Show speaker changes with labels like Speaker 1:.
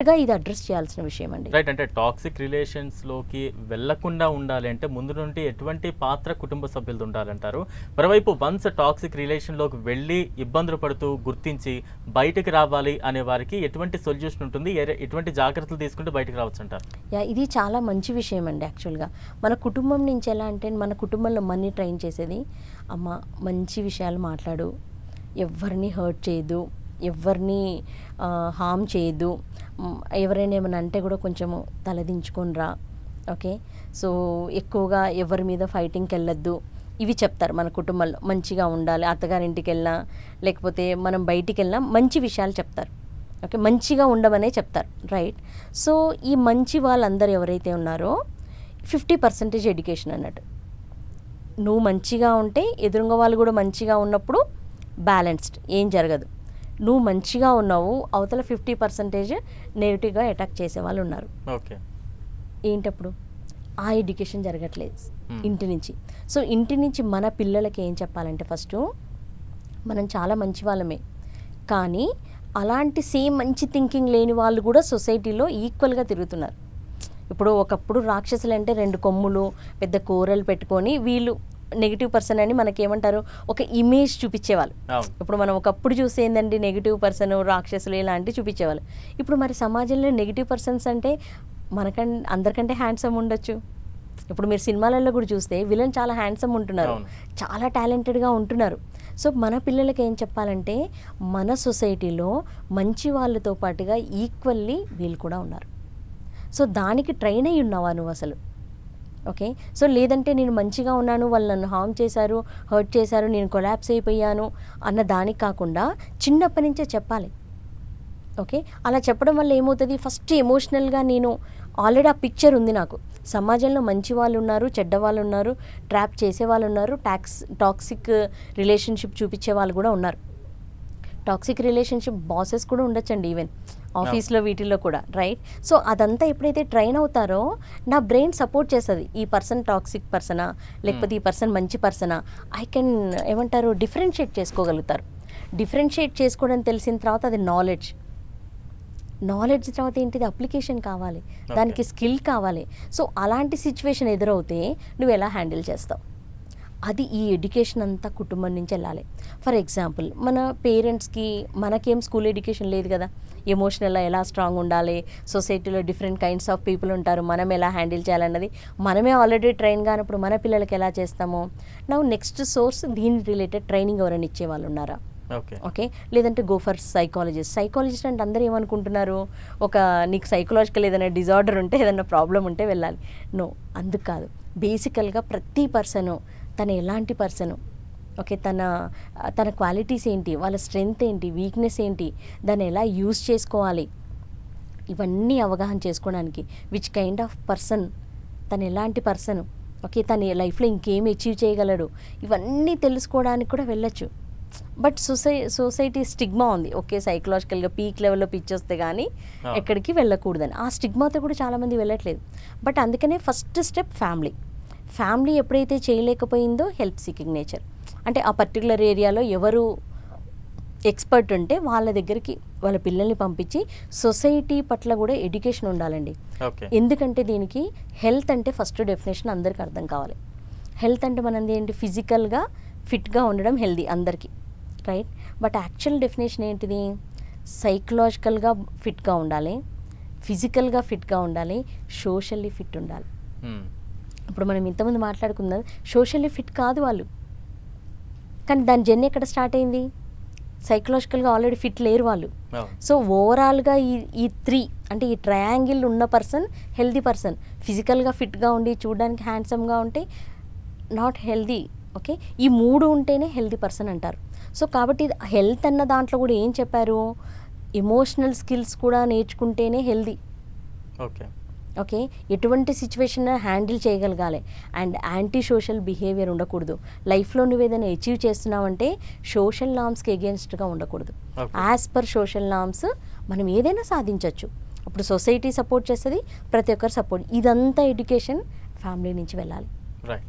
Speaker 1: ఇది అడ్రస్ చేయాల్సిన విషయం అండి.
Speaker 2: రైట్. అంటే టాక్సిక్ రిలేషన్స్లోకి వెళ్లకుండా ఉండాలి అంటే ముందు నుండి ఎటువంటి పాత్ర కుటుంబ సభ్యులది ఉండాలంటారు? మరోవైపు వన్స్ టాక్సిక్ రిలేషన్లోకి వెళ్ళి ఇబ్బందులు పడుతూ గుర్తించి బయటకు రావాలి అనే వారికి ఎటువంటి సొల్యూషన్ ఉంటుంది? ఎటువంటి జాగ్రత్తలు తీసుకుంటే బయటకు రావచ్చు అంటారు?
Speaker 1: ఇది చాలా మంచి విషయం అండి. యాక్చువల్గా మన కుటుంబం నుంచి ఎలా అంటే, మన కుటుంబంలో మనీ ట్రైన్ చేసేది, అమ్మ మంచి విషయాలు మాట్లాడు, ఎవరిని హర్ట్ చేయదు, ఎవరిని హామ్ చేయదు, ఎవరైనా ఏమైనా అంటే కూడా కొంచెము తలదించుకొని రా, ఓకే, సో ఎక్కువగా ఎవరి మీద ఫైటింగ్కి వెళ్ళొద్దు, ఇవి చెప్తారు మన కుటుంబంలో. మంచిగా ఉండాలి, అత్తగారింటికి వెళ్ళినా లేకపోతే మనం బయటికి వెళ్ళినా మంచి విషయాలు చెప్తారు, ఓకే, మంచిగా ఉండమనే చెప్తారు, రైట్. సో ఈ మంచి వాళ్ళందరూ ఎవరైతే ఉన్నారో 50% ఎడ్యుకేషన్ అన్నట్టు. నువ్వు మంచిగా ఉంటే ఎదురుగా వాళ్ళు కూడా మంచిగా ఉన్నప్పుడు బ్యాలెన్స్డ్, ఏం జరగదు. నువ్వు మంచిగా ఉన్నావు, అవతల 50% నెగిటివ్గా అటాక్ చేసే వాళ్ళు ఉన్నారు.
Speaker 2: ఓకే,
Speaker 1: ఏంటప్పుడు ఆ ఎడ్యుకేషన్ జరగట్లేదు ఇంటి నుంచి. సో ఇంటి నుంచి మన పిల్లలకి ఏం చెప్పాలంటే, ఫస్ట్ మనం చాలా మంచి వాళ్ళమే, కానీ అలాంటి సేమ్ మంచి థింకింగ్ లేని వాళ్ళు కూడా సొసైటీలో ఈక్వల్గా తిరుగుతున్నారు. ఇప్పుడు ఒకప్పుడు రాక్షసులు అంటే 2 కొమ్ములు పెద్ద కూరలు పెట్టుకొని వీళ్ళు నెగిటివ్ పర్సన్ అని మనకేమంటారు, ఒక ఇమేజ్ చూపించేవాళ్ళు. ఇప్పుడు మనం ఒకప్పుడు చూసేందండి నెగిటివ్ పర్సన్, రాక్షసులు ఇలాంటివి చూపించేవాళ్ళు. ఇప్పుడు మరి సమాజంలో నెగిటివ్ పర్సన్స్ అంటే అందరికంటే హ్యాండ్సమ్ ఉండొచ్చు. ఇప్పుడు మీరు సినిమాలలో కూడా చూస్తే విలన్ చాలా హ్యాండ్సమ్ ఉంటున్నారు, చాలా టాలెంటెడ్గా ఉంటున్నారు. సో మన పిల్లలకి ఏం చెప్పాలంటే, మన సొసైటీలో మంచి వాళ్ళతో పాటుగా ఈక్వల్లీ వీళ్ళు కూడా ఉన్నారు. సో దానికి ట్రైన్ అయ్యి ఉన్నావా నువ్వు అసలు, ఓకే. సో లేదంటే నేను మంచిగా ఉన్నాను, వాళ్ళు నన్ను హార్మ్ చేశారు, హర్ట్ చేశారు, నేను కొలాప్స్ అయిపోయాను అన్న దానికి కాకుండా చిన్నప్పటి నుంచే చెప్పాలి, ఓకే. అలా చెప్పడం వల్ల ఏమవుతుంది, ఫస్ట్ ఎమోషనల్గా నేను ఆల్రెడీ ఆ పిక్చర్ ఉంది నాకు, సమాజంలో మంచి వాళ్ళు ఉన్నారు, చెడ్డ వాళ్ళు ఉన్నారు, ట్రాప్ చేసే వాళ్ళు ఉన్నారు, టాక్సిక్ రిలేషన్షిప్ చూపించే వాళ్ళు కూడా ఉన్నారు. టాక్సిక్ రిలేషన్షిప్ బాసెస్ కూడా ఉండొచ్చండి, ఈవెన్ ఆఫీస్లో వీటిల్లో కూడా, రైట్. సో అదంతా ఎప్పుడైతే ట్రైన్ అవుతారో నా బ్రెయిన్ సపోర్ట్ చేస్తుంది, ఈ పర్సన్ టాక్సిక్ పర్సనా లేకపోతే ఈ పర్సన్ మంచి పర్సనా, ఐ కెన్ ఏమంటారు డిఫరెన్షియేట్ చేసుకోగలుగుతారు. డిఫరెన్షియేట్ చేసుకోవడం తెలిసిన తర్వాత అది నాలెడ్జ్ తర్వాత ఏంటిది, అప్లికేషన్ కావాలి, దానికి స్కిల్ కావాలి. సో అలాంటి సిచ్యువేషన్ ఎదురవుతే నువ్వు ఎలా హ్యాండిల్ చేస్తావు, అది ఈ ఎడ్యుకేషన్ అంతా కుటుంబం నుంచి వెళ్ళాలి. ఫర్ ఎగ్జాంపుల్ మన పేరెంట్స్కి మనకేం స్కూల్ ఎడ్యుకేషన్ లేదు కదా, ఎమోషనల్గా ఎలా స్ట్రాంగ్ ఉండాలి, సొసైటీలో డిఫరెంట్ కైండ్స్ ఆఫ్ పీపుల్ ఉంటారు, మనం ఎలా హ్యాండిల్ చేయాలన్నది మనమే ఆల్రెడీ ట్రైన్ కానప్పుడు మన పిల్లలకి ఎలా చేస్తామో. నవ్వు నెక్స్ట్ సోర్స్ దీని రిలేటెడ్ ట్రైనింగ్ ఎవరైనా ఇచ్చే వాళ్ళు ఉన్నారా, ఓకే. లేదంటే గో ఫర్ సైకాలజిస్ట్ అంటే అందరూ ఏమనుకుంటున్నారు, ఒక నీకు సైకలాజికల్ ఏదైనా డిజార్డర్ ఉంటే, ఏదైనా ప్రాబ్లం ఉంటే వెళ్ళాలి. నో, అందుకు కాదు. బేసికల్గా ప్రతి పర్సను తను ఎలాంటి పర్సను, ఓకే, తన క్వాలిటీస్ ఏంటి, వాళ్ళ స్ట్రెంగ్త్ ఏంటి, వీక్నెస్ ఏంటి, దాన్ని ఎలా యూజ్ చేసుకోవాలి, ఇవన్నీ అవగాహన చేసుకోవడానికి, విచ్ కైండ్ ఆఫ్ పర్సన్, తను ఎలాంటి పర్సన్, ఓకే, తన లైఫ్లో ఇంకేం అచీవ్ చేయగలడు, ఇవన్నీ తెలుసుకోవడానికి కూడా వెళ్ళొచ్చు. బట్ సొసైటీ స్టిగ్మా ఉంది, ఓకే, సైకలాజికల్గా పీక్ లెవెల్లో పిచ్ వస్తే కానీ ఎక్కడికి వెళ్ళకూడదని, ఆ స్టిగ్మాతో కూడా చాలామంది వెళ్ళట్లేదు. బట్ అందుకనే ఫస్ట్ స్టెప్ ఫ్యామిలీ ఎప్పుడైతే చేయలేకపోయిందో హెల్ప్ సీకింగ్ నేచర్, అంటే ఆ పర్టికులర్ ఏరియాలో ఎవరు ఎక్స్పర్ట్ ఉంటే వాళ్ళ దగ్గరికి వాళ్ళ పిల్లల్ని పంపించి సొసైటీ పట్ల కూడా ఎడ్యుకేషన్ ఉండాలండి. ఎందుకంటే దీనికి హెల్త్ అంటే ఫస్ట్ డెఫినేషన్ అందరికీ అర్థం కావాలి. హెల్త్ అంటే మనది ఏంటి, ఫిజికల్గా ఫిట్గా ఉండడం హెల్దీ అందరికీ, రైట్. బట్ యాక్చువల్ డెఫినేషన్ ఏంటిది, సైకలాజికల్గా ఫిట్గా ఉండాలి, ఫిజికల్గా ఫిట్గా ఉండాలి, సోషల్లీ ఫిట్ ఉండాలి. ఇప్పుడు మనం ఇంతమంది మాట్లాడుకుందాం, సోషల్లీ ఫిట్ కాదు వాళ్ళు, కానీ దాని జర్నీ ఎక్కడ స్టార్ట్ అయింది, సైకలాజికల్గా ఆల్రెడీ ఫిట్ లేరు వాళ్ళు. సో ఓవరాల్గా ఈ 3 అంటే ఈ ట్రయాంగిల్ ఉన్న పర్సన్ హెల్దీ పర్సన్, ఫిజికల్గా ఫిట్గా ఉండి చూడడానికి హ్యాండ్సమ్గా ఉంటే నాట్ హెల్దీ, ఓకే. ఈ 3 ఉంటేనే హెల్దీ పర్సన్ అంటారు. సో కాబట్టి హెల్త్ అన్న దాంట్లో కూడా ఏం చెప్పారు, ఎమోషనల్ స్కిల్స్ కూడా నేర్చుకుంటేనే హెల్దీ, ఓకే. ఎటువంటి సిచ్యువేషన్ హ్యాండిల్ చేయగలగాలి, అండ్ యాంటీ సోషల్ బిహేవియర్ ఉండకూడదు. లైఫ్లో నువ్వు ఏదైనా అచీవ్ చేస్తున్నావంటే సోషల్ నార్మ్స్కి ఎగెన్స్ట్గా ఉండకూడదు. యాజ్ పర్ సోషల్ నార్మ్స్ మనం ఏదైనా సాధించవచ్చు. అప్పుడు సొసైటీ సపోర్ట్ చేస్తుంది, ప్రతి ఒక్కరు సపోర్ట్, ఇదంతా ఎడ్యుకేషన్ ఫ్యామిలీ నుంచి వెళ్ళాలి.
Speaker 2: రైట్.